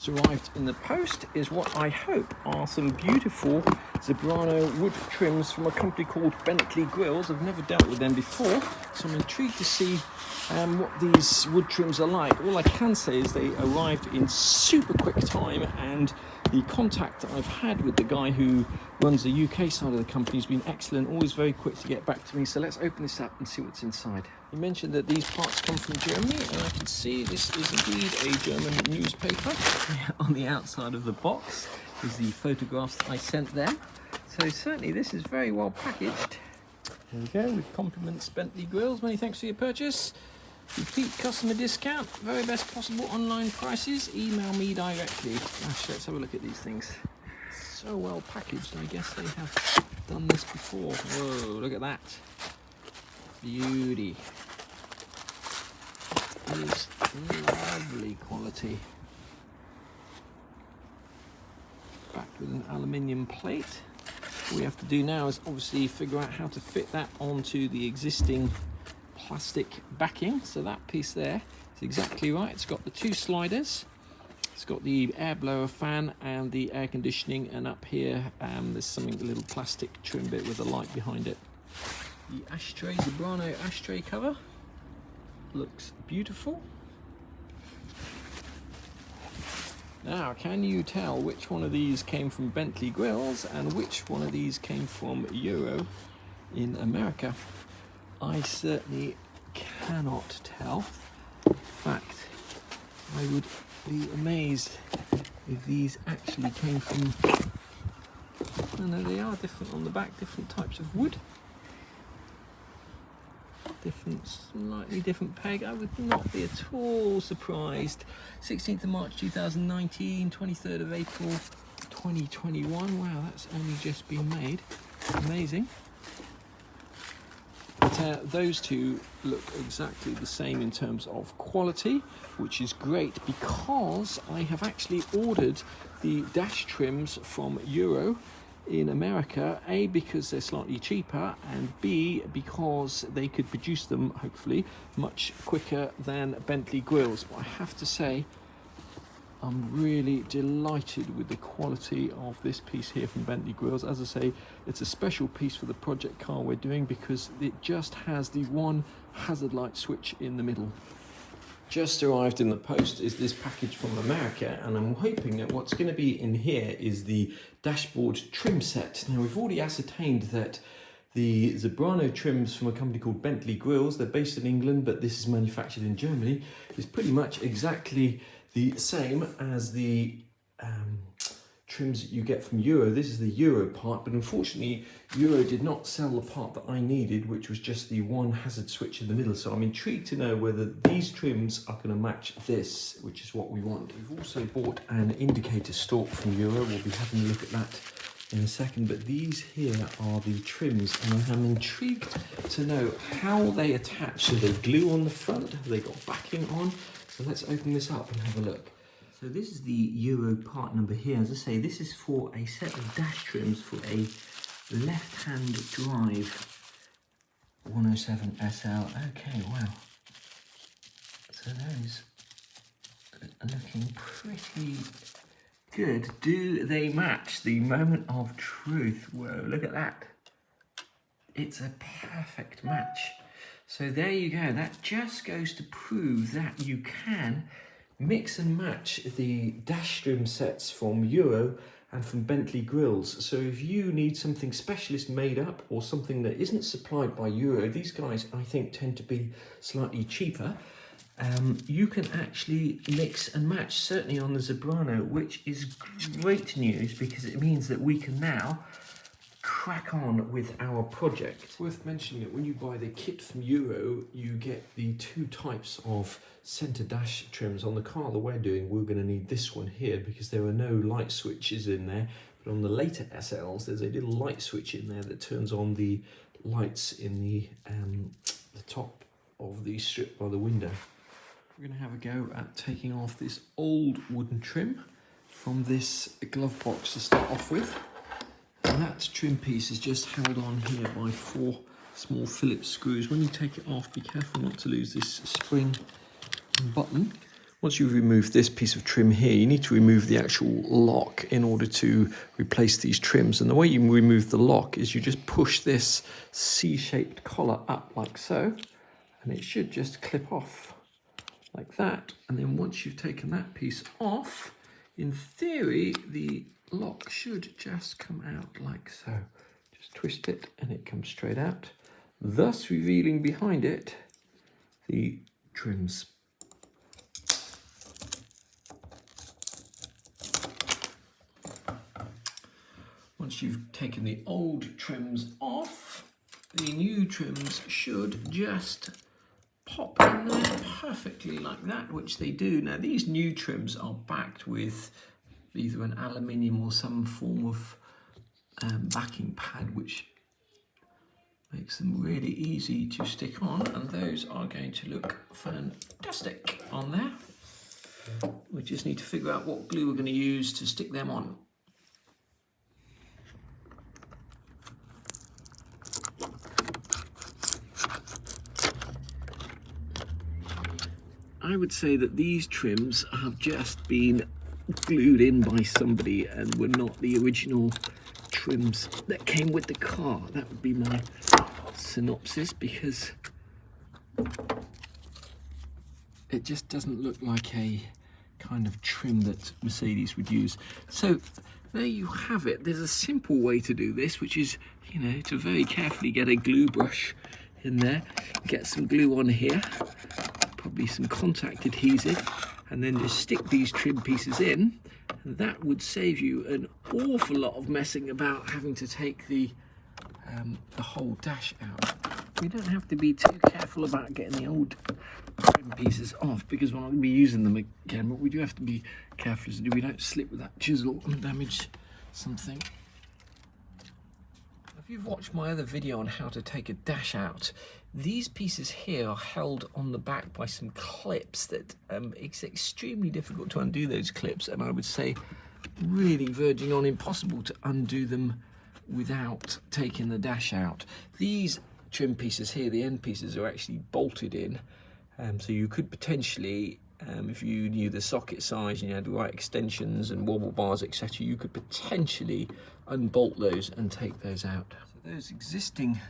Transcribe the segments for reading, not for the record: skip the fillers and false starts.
Arrived in the post is what I hope are some beautiful Zebrano wood trims from a company called Bentley Grills. I've never dealt with them before, so I'm intrigued to see what these wood trims are like. All I can say is they arrived in super quick time, and the contact that I've had with the guy who runs the UK side of the company has been excellent, always very quick to get back to me. So let's open this up and see what's inside. You mentioned that these parts come from Germany, and I can see this is indeed a German newspaper. On the outside of the box is the photographs that I sent them. So certainly this is very well packaged. There we go, with compliments Bentley Grills. Many thanks for your purchase. Complete customer discount, very best possible online prices. Email me directly. Gosh, let's have a look at these things. So well packaged, I guess they have done this before. Whoa, look at that. Beauty. It is lovely quality. Backed with an aluminium plate. All we have to do now is obviously figure out how to fit that onto the existing plastic backing. So that piece there is exactly right. It's got the two sliders. It's got the air blower fan and the air conditioning, and up here there's something, a little plastic trim bit with a light behind it. The ashtray, Zebrano ashtray cover, looks beautiful. Now, can you tell which one of these came from Bentley Grills and which one of these came from Euro in America? I certainly cannot tell. In fact, I would be amazed if these actually came from... I know they are different on the back, different types of wood. Slightly different peg. I would not be at all surprised. 16th of March 2019, 23rd of April 2021. Wow, that's only just been made. Amazing. But those two look exactly the same in terms of quality, which is great because I have actually ordered the dash trims from Euro in America, A, because they're slightly cheaper, and B, because they could produce them, hopefully, much quicker than Bentley Grills. But I have to say, I'm really delighted with the quality of this piece here from Bentley Grills. As I say, it's a special piece for the project car we're doing because it just has the one hazard light switch in the middle. Just arrived in the post is this package from America, and I'm hoping that what's going to be in here is the dashboard trim set. Now, we've already ascertained that the Zebrano trims from a company called Bentley Grills, they're based in England, but this is manufactured in Germany, is pretty much exactly the same as the trims you get from Euro. This is the Euro part, but unfortunately Euro did not sell the part that I needed, which was just the one hazard switch in the middle. So I'm intrigued to know whether these trims are going to match this, which is what we want. We've also bought an indicator stalk from Euro. We'll be having a look at that in a second, but these here are the trims, and I'm intrigued to know how they attach. So they glue on the front, have they got backing on? So let's open this up and have a look. So this is the Euro part number here. As I say, this is for a set of dash trims for a left-hand drive 107 SL. Okay, wow. So those are looking pretty good. Do they match? The moment of truth. Whoa, look at that. It's a perfect match. So there you go. That just goes to prove that you can mix and match the dash trim sets from Euro and from Bentley Grills. So if you need something specialist made up or something that isn't supplied by Euro, these guys I think tend to be slightly cheaper, you can actually mix and match, certainly on the Zebrano, which is great news because it means that we can now crack on with our project. Worth mentioning that when you buy the kit from Euro, you get the two types of centre dash trims. On the car that we're doing, we're going to need this one here because there are no light switches in there, but on the later SLs there's a little light switch in there that turns on the lights in the top of the strip by the window. We're going to have a go at taking off this old wooden trim from this glove box to start off with. And that trim piece is just held on here by 4 small Phillips screws. When you take it off, be careful not to lose this spring button, Once you've removed this piece of trim here, you need to remove the actual lock in order to replace these trims. And the way you remove the lock is you just push this C-shaped collar up like so, and it should just clip off like that. And then once you've taken that piece off, in theory, the lock should just come out like so. Just twist it and it comes straight out, thus revealing behind it the trims. Once you've taken the old trims off, the new trims should just pop in there perfectly like that, which they do. Now these new trims are backed with either an aluminium or some form of backing pad, which makes them really easy to stick on, and those are going to look fantastic on there. We just need to figure out what glue we're going to use to stick them on. I would say that these trims have just been glued in by somebody and were not the original trims that came with the car. That would be my synopsis, because it just doesn't look like a kind of trim that Mercedes would use. So there you have it. There's a simple way to do this, which is, you know, to very carefully get a glue brush in there, get some glue on here, probably some contact adhesive, and then just stick these trim pieces in, and that would save you an awful lot of messing about having to take the whole dash out. We don't have to be too careful about getting the old trim pieces off, because we're not going to be using them again, but we do have to be careful so we don't slip with that chisel and damage something. If you've watched my other video on how to take a dash out, these pieces here are held on the back by some clips that it's extremely difficult to undo those clips, and I would say really verging on impossible to undo them without taking the dash out. These trim pieces here, the end pieces, are actually bolted in, so you could potentially, if you knew the socket size and you had the right extensions and wobble bars, etc., you could potentially unbolt those and take those out. So those existing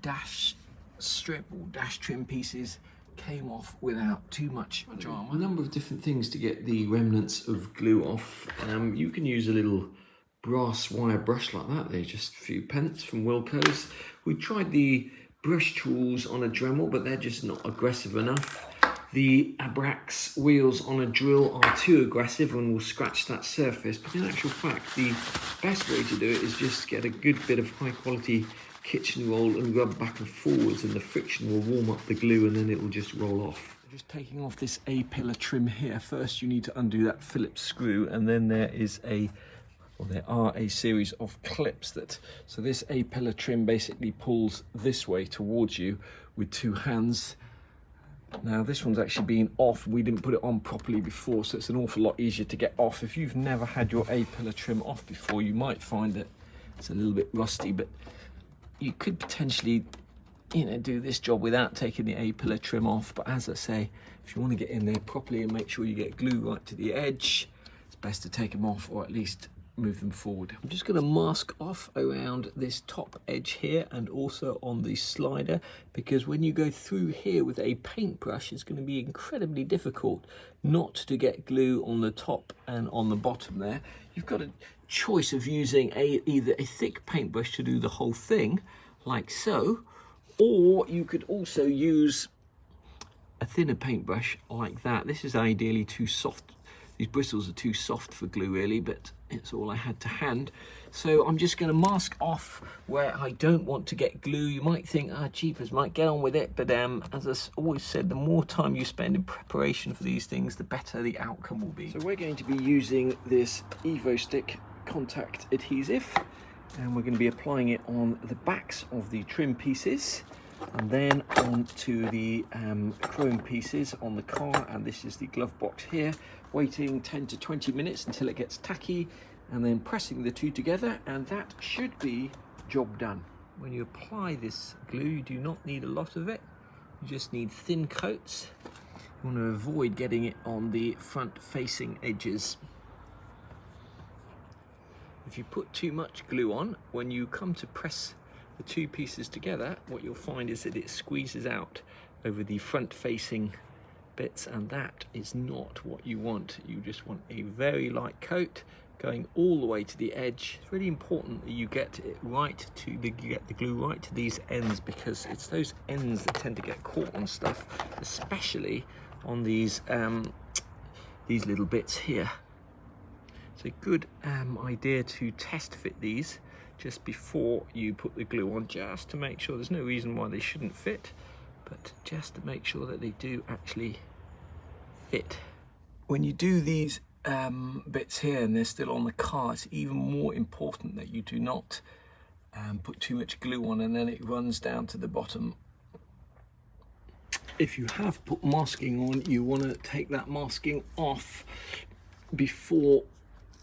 dash strip or dash trim pieces came off without too much drama. A number of different things to get the remnants of glue off. You can use a little brass wire brush like that. They're just a few pence from Wilko's. We tried the brush tools on a Dremel, but they're just not aggressive enough. The Abrax wheels on a drill are too aggressive and will scratch that surface, but in actual fact the best way to do it is just get a good bit of high quality kitchen roll and rub back and forwards, and the friction will warm up the glue and then it will just roll off. Just taking off this A-pillar trim here. First you need to undo that Phillips screw, and then there are a series of clips that, so this A-pillar trim basically pulls this way towards you with two hands. Now this one's actually been off, we didn't put it on properly before, so it's an awful lot easier to get off. If you've never had your A-pillar trim off before, you might find that it's a little bit rusty, but you could potentially, you know, do this job without taking the A-pillar trim off. But as I say, if you want to get in there properly and make sure you get glue right to the edge, it's best to take them off, or at least move them forward. I'm just going to mask off around this top edge here and also on the slider, because when you go through here with a paintbrush, it's going to be incredibly difficult not to get glue on the top and on the bottom there. You've got a choice of using either a thick paintbrush to do the whole thing, like so, or you could also use a thinner paintbrush like that. This is ideally too soft. These bristles are too soft for glue really, but it's all I had to hand. So I'm just going to mask off where I don't want to get glue. You might think, jeepers, might get on with it, but as I always said, the more time you spend in preparation for these things, the better the outcome will be. So we're going to be using this Evo Stick contact adhesive, and we're going to be applying it on the backs of the trim pieces and then onto the chrome pieces on the car, and this is the glove box here, waiting 10 to 20 minutes until it gets tacky, and then pressing the two together, and that should be job done. When you apply this glue, you do not need a lot of it, you just need thin coats, You want to avoid getting it on the front-facing edges. If you put too much glue on, when you come to press the two pieces together, what you'll find is that it squeezes out over the front-facing bits, and that is not what you want. You just want a very light coat going all the way to the edge. It's really important that you get it right to get the glue right to these ends, because it's those ends that tend to get caught on stuff, especially on these little bits here. It's a good idea to test fit these just before you put the glue on, just to make sure. There's no reason why they shouldn't fit, but just to make sure that they do actually fit. When you do these bits here and they're still on the car, it's even more important that you do not put too much glue on and then it runs down to the bottom. If you have put masking on, you want to take that masking off before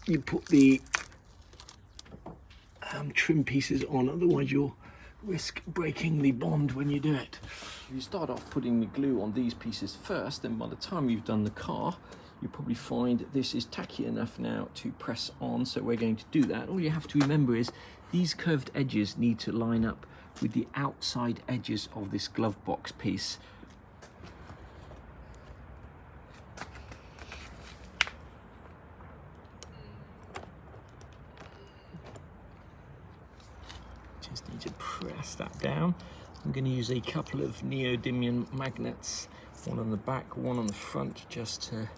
you put the trim pieces on, otherwise you'll risk breaking the bond when you do it. If you start off putting the glue on these pieces first, then by the time you've done the car, you probably find this is tacky enough now to press on, so we're going to do that. All you have to remember is these curved edges need to line up with the outside edges of this glove box piece. Just need to press that down. I'm going to use a couple of neodymium magnets, one on the back, one on the front, just to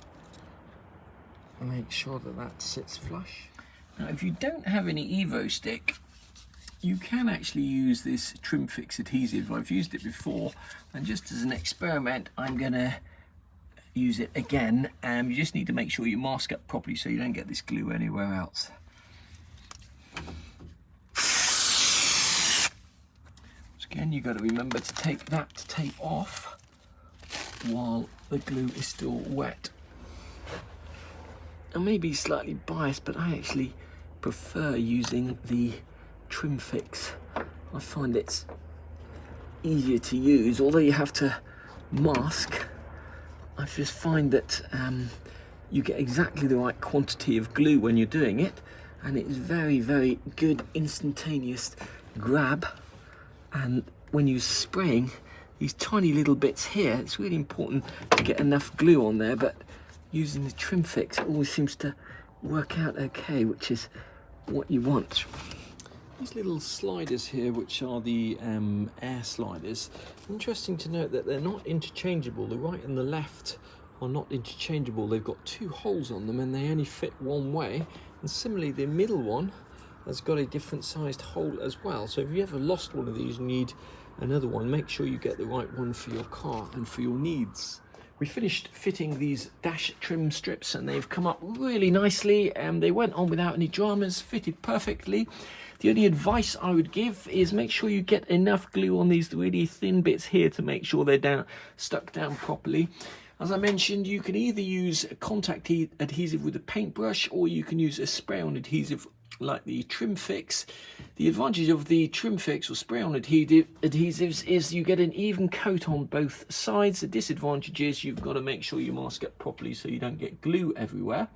make sure that that sits flush. Now, if you don't have any Evo stick, you can actually use this trim fix adhesive. I've used it before, and just as an experiment, I'm going to use it again. You just need to make sure you mask up properly so you don't get this glue anywhere else. Again, you've got to remember to take that tape off while the glue is still wet. I may be slightly biased, but I actually prefer using the trim fix. I find it's easier to use, although you have to mask. I just find that you get exactly the right quantity of glue when you're doing it, and it's very, very good instantaneous grab. And when you're spraying these tiny little bits here, it's really important to get enough glue on there, but using the trim fix, it always seems to work out okay, which is what you want. These little sliders here, which are the air sliders, interesting to note that they're not interchangeable. The right and the left are not interchangeable. They've got two holes on them and they only fit one way. And similarly, the middle one has got a different sized hole as well. So if you ever lost one of these and need another one, make sure you get the right one for your car and for your needs. We finished fitting these dash trim strips and they've come up really nicely, and they went on without any dramas, fitted perfectly. The only advice I would give is make sure you get enough glue on these really thin bits here to make sure they're stuck down properly. As I mentioned, you can either use contact adhesive with a paintbrush, or you can use a spray-on adhesive like the trim fix. The advantage of the trim fix or spray-on adhesives is you get an even coat on both sides. The disadvantage is you've got to make sure you mask up properly so you don't get glue everywhere.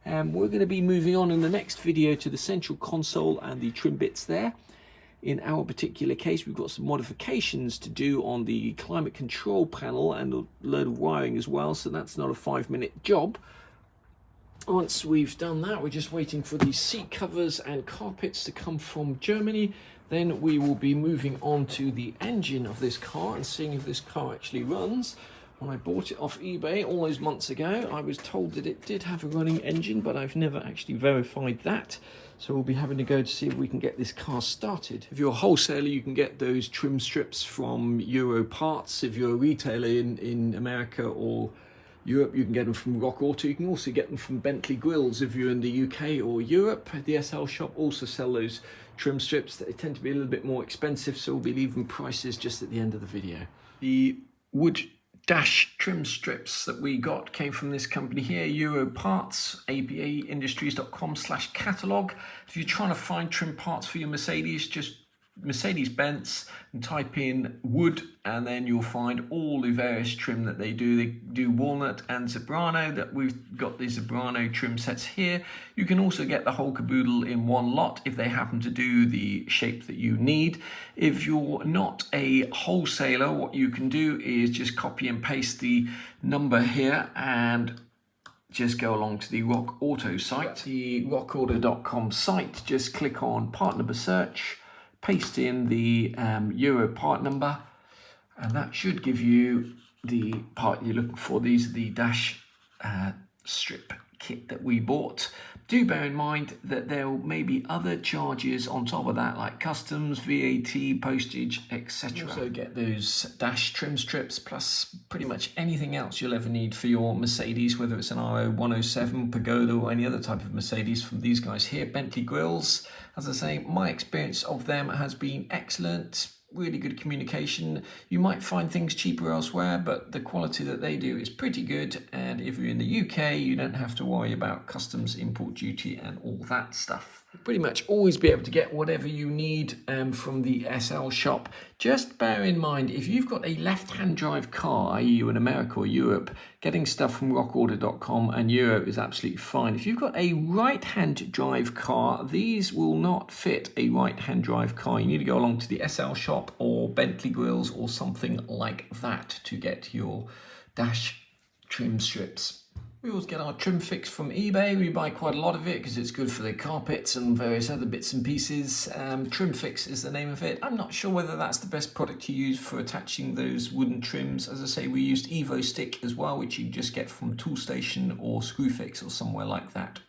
We're going to be moving on in the next video to the central console and the trim bits there. In our particular case, we've got some modifications to do on the climate control panel and a load of wiring as well, so that's not a 5-minute job. Once we've done that, we're just waiting for the seat covers and carpets to come from Germany. Then we will be moving on to the engine of this car and seeing if this car actually runs. When I bought it off eBay all those months ago, I was told that it did have a running engine, but I've never actually verified that. So we'll be having to go to see if we can get this car started. If you're a wholesaler, you can get those trim strips from Euro Parts. If you're a retailer in America or Europe, you can get them from Rock Auto. You can also get them from Bentley Grills if you're in the UK or Europe. The SL shop also sell those trim strips. They tend to be a little bit more expensive, so we'll be leaving prices just at the end of the video. The wood dash trim strips that we got came from this company here, Euro Parts, abaindustries.com/catalog. If you're trying to find trim parts for your Mercedes, just Mercedes-Benz and type in wood, and then you'll find all the various trim that they do. They do walnut and zebrano. That we've got the zebrano trim sets here. You can also get the whole caboodle in one lot if they happen to do the shape that you need. If you're not a wholesaler, what you can do is just copy and paste the number here and just go along to the Rock Auto site, the rockauto.com site. Just click on part number search, paste in the Euro part number, and that should give you the part you're looking for. These are the dash strip kit that we bought. Do bear in mind that there may be other charges on top of that, like customs, VAT, postage, etc. You also get those dash trim strips, plus pretty much anything else you'll ever need for your Mercedes, whether it's an R107 Pagoda or any other type of Mercedes from these guys here. Bentley grills, as I say, my experience of them has been excellent. Really good communication. You might find things cheaper elsewhere, but the quality that they do is pretty good. And if you're in the UK, you don't have to worry about customs, import duty and all that stuff. Pretty much always be able to get whatever you need from the SL shop. Just bear in mind, if you've got a left-hand drive car, i.e. you're in America or Europe, getting stuff from rockauto.com and Euro is absolutely fine. If you've got a right-hand drive car, these will not fit a right-hand drive car. You need to go along to the SL shop or Bentley grills or something like that to get your dash trim strips. We always get our trim fix from eBay. We buy quite a lot of it because it's good for the carpets and various other bits and pieces. Trim fix is the name of it. I'm not sure whether that's the best product to use for attaching those wooden trims. As I say, we used Evo Stick as well, which you just get from Toolstation or Screwfix or somewhere like that.